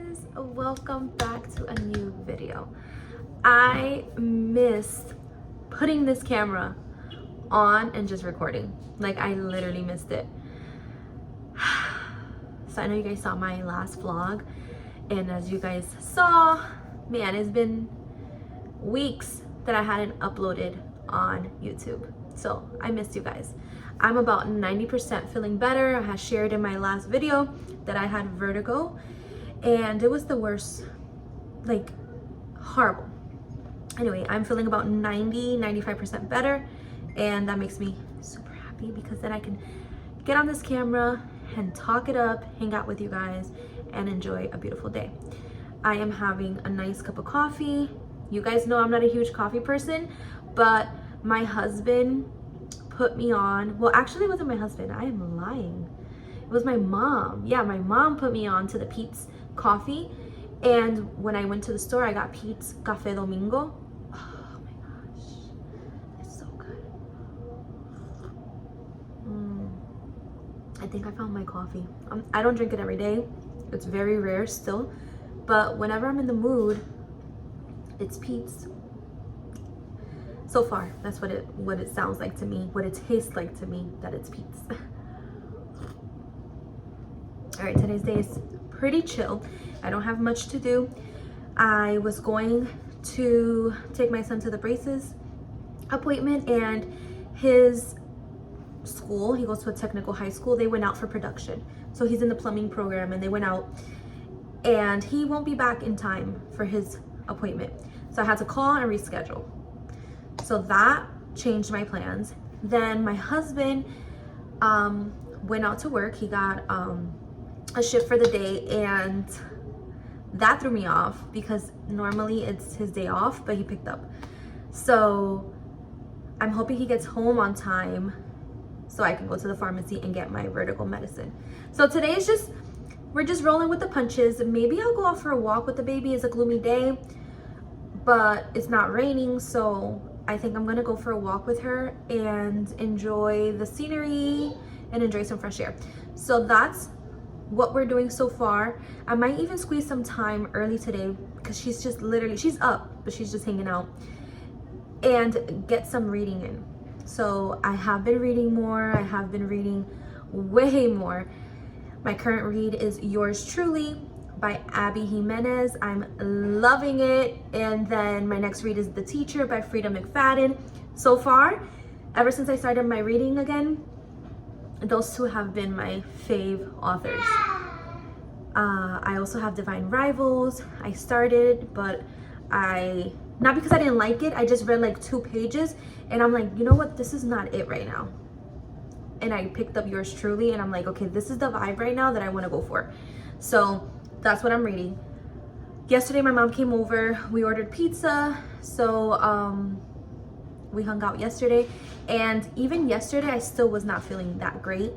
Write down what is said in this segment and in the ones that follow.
guys, welcome back to a new video. I missed putting this camera on and just recording. Like, I literally missed it. So I know you guys saw my last vlog, and as you guys saw, man, it's been weeks that I hadn't uploaded on YouTube. So I missed you guys. I'm about 90% feeling better. I had shared in my last video that I had vertigo, and it was the worst, like horrible. Anyway, I'm feeling about 95% better, and that makes me super happy because then I can get on this camera and talk it up, hang out with you guys, and enjoy a beautiful day. I am having a nice cup of coffee. You guys know I'm not a huge coffee person, but my husband put me on, well, actually it wasn't my husband, I am lying. It was my mom. Yeah, my mom put me on to the Pete's coffee, and when I went to the store, I got Pete's Café Domingo. Oh my gosh, it's so good. I think I found my coffee. I don't drink it every day. It's very rare still, but whenever I'm in the mood, it's Pete's. So far, that's what it sounds like to me, what it tastes like to me, that it's Pete's. All right, today's day is pretty chill. I don't have much to do. I was going to take my son to the braces appointment, and his school, he goes to a technical high school, they went out for production. So he's in the plumbing program, and they went out, and he won't be back in time for his appointment. So I had to call and reschedule. So that changed my plans. Then my husband went out to work. He got a shift for the day, and that threw me off because normally it's his day off, but he picked up. So I'm hoping he gets home on time so I can go to the pharmacy and get my vertigo medicine. So today is we're just rolling with the punches. Maybe I'll go out for a walk with the baby. It's a gloomy day, but it's not raining, so I think I'm gonna go for a walk with her and enjoy the scenery and enjoy some fresh air. So that's what we're doing so far. I might even squeeze some time early today because she's just literally, she's up, but she's just hanging out, and get some reading in. So I have been reading more. I have been reading way more. My current read is Yours Truly by Abby Jimenez. I'm loving it. And then my next read is The Teacher by Frida McFadden. So far, ever since I started my reading again, those two have been my fave authors. I also have Divine Rivals. I started, but not because I didn't like it, I just read like 2 pages and I'm like, you know what, this is not it right now. And I picked up Yours Truly, and I'm like, okay, this is the vibe right now that I want to go for. So that's what I'm reading. Yesterday my mom came over, we ordered pizza, so we hung out yesterday, and even yesterday I still was not feeling that great.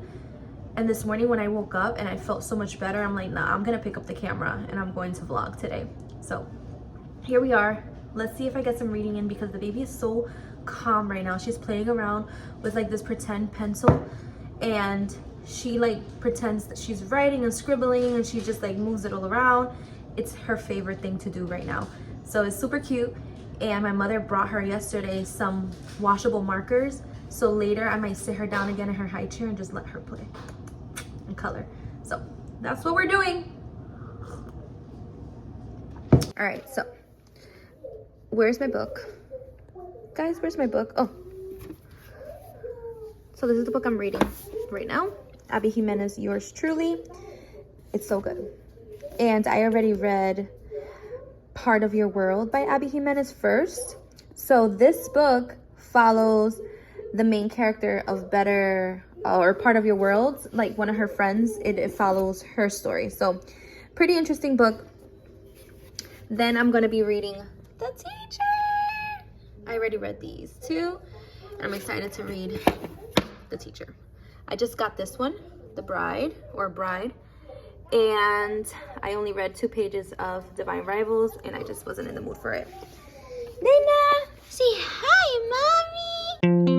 And this morning when I woke up and I felt so much better, I'm like, nah, I'm gonna pick up the camera and I'm going to vlog today. So here we are. Let's see if I get some reading in because the baby is so calm right now. She's playing around with like this pretend pencil, and she like pretends that she's writing and scribbling, and she just like moves it all around. It's her favorite thing to do right now. So it's super cute. And my mother brought her yesterday some washable markers. So later I might sit her down again in her high chair and just let her play and color. So that's what we're doing. All right, so where's my book? Guys, where's my book? Oh. So this is the book I'm reading right now. Abby Jimenez, Yours Truly. It's so good. And I already read Part of Your World by Abby Jimenez first. So this book follows the main character of Better, or Part of Your World, like one of her friends. It follows her story. So pretty interesting book. Then I'm going to be reading The Teacher. I already read these 2. I'm excited to read The Teacher. I just got this one, The Bride, and I only read 2 pages of Divine Rivals, and I just wasn't in the mood for it. Nina, say hi, mommy.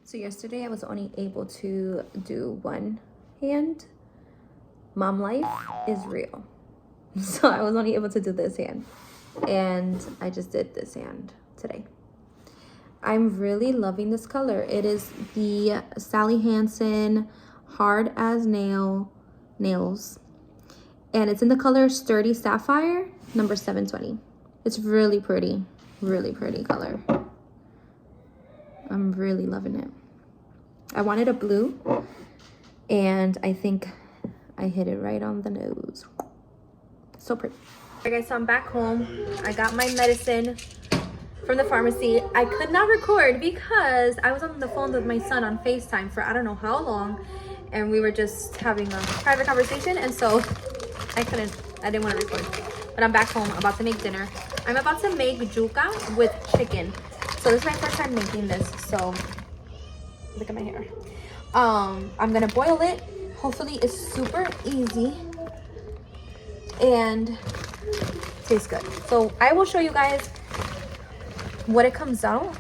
So yesterday I was only able to do one hand. Mom life is real. So I was only able to do this hand. And I just did this hand today. I'm really loving this color. It is the Sally Hansen Hard as Nails. And it's in the color Sturdy Sapphire, number 720. It's really pretty color. I'm really loving it. I wanted a blue, and I think I hit it right on the nose. So pretty. Alright guys, so I'm back home. I got my medicine from the pharmacy. I could not record because I was on the phone with my son on FaceTime for I don't know how long, and we were just having a private conversation, and so I didn't want to record. But I'm back home, about to make dinner. I'm about to make juca with chicken. So this is my first time making this, so look at my hair. I'm gonna boil it. Hopefully it's super easy and tastes good. So I will show you guys what it comes out.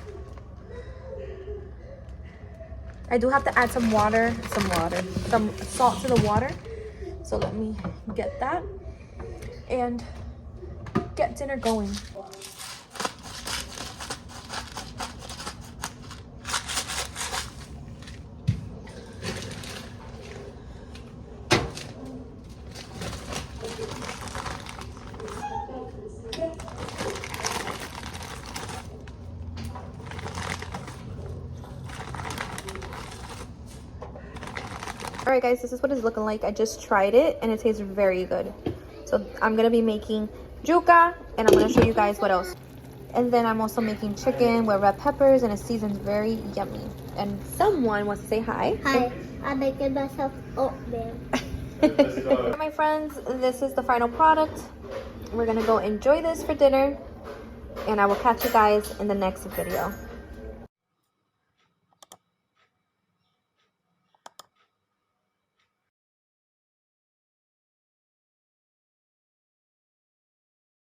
I do have to add some salt to the water. So let me get that and get dinner going. Alright guys, this is what it's looking like. I just tried it and it tastes very good. So I'm going to be making juca and I'm going to show you guys what else. And then I'm also making chicken with red peppers and it seasons very yummy. And someone wants to say hi. Hi, I'm making myself oatmeal. My friends, this is the final product. We're going to go enjoy this for dinner and I will catch you guys in the next video.